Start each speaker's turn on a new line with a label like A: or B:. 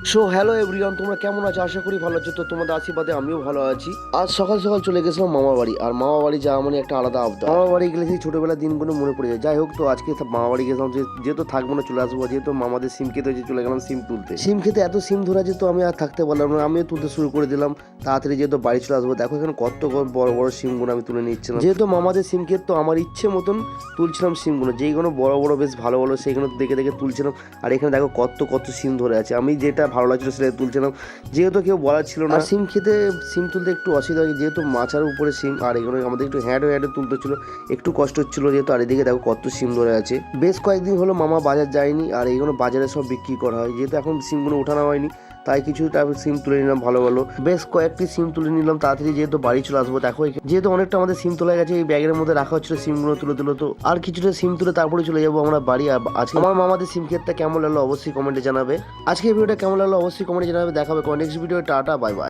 A: So hello everyone, তোমরা কেমন আছো? আশা করি ভালো আছো। তো তোমাদের আশীর্বাদে আমিও ভালো আছি। আজ সকাল সকাল চলে গেছিলাম মামার বাড়ি, আর মামা বাড়ি যাওয়া মানে একটা আলাদা আবদার। মামার বাড়ি গেলে সেই ছোটবেলার দিনগুলো মনে পড়ে যায়। যাই হোক, তো আজকে মামা বাড়ি গেছিলাম, যেহেতু থাকবো না চলে আসবো, যেহেতু মামাদের সিম খেতে হয়েছে, চলে গেলাম সিম তুলতে। সিম খেতে এত সিম ধরা যেত আমি আর থাকতে পারলাম না, আমিও তুলতে শুরু করে দিলাম তাড়াতাড়ি, যেহেতু বাড়ি চলে আসবো। দেখো এখানে কত বড় বড় সিমগুলো আমি তুলে নিচ্ছিলাম। যেহেতু মামাদের সিম খেত, তো আমার ইচ্ছে মতন তুলছিলাম সিমগুলো, যেইগুলো বড় বড় বেশ ভালো ভালো সেইগুলো দেখে দেখে তুলছিলাম। আর এখানে দেখো কত কত সিম ধরে আছে, আমি যেটা ভালো লাগছিল সেটা তুলছিলাম, যেহেতু কেউ বলার ছিল না। সিম খেতে সিম তুলতে একটু অসুবিধা হয়, যেহেতু মাচার উপরে সিম, আর এগুলো আমাদের একটু হ্যাঁডো হ্যাঁডো তুলতে ছিল, একটু কষ্ট হচ্ছিল যেহেতু। আর এদিকে দেখো কত সিম ধরে আছে। বেশ কয়েকদিন হলো মামা বাজার যায়নি, আর এইগুলো বাজারে সব বিক্রি করা হয়, যেহেতু এখন সিমগুলো ওঠানো হয়নি, তাই কিছু সিম তুলে নিলাম ভালো ভালো, বেশ কয়েকটি সিম তুলে নিলাম তাড়াতাড়ি, যেহেতু বাড়ি চলে আসবো। দেখো যেহেতু অনেকটা আমাদের সিম তোলা গেছে, এই ব্যাগের মধ্যে রাখা হচ্ছিল সিমগুলো তুলে তুলে, তো আর কিছুটা সিম তুলে তারপরে চলে যাবো আমরা বাড়ি। আর আজকে আমার মামাদের সিম ক্ষেতটা কেমন লাগলো অবশ্যই কমেন্টে জানাবে। আজকে ভিডিওটা কেমন লাগলো অবশ্যই কমেন্টে জানাবে। দেখাবে next video. Tata, bye bye.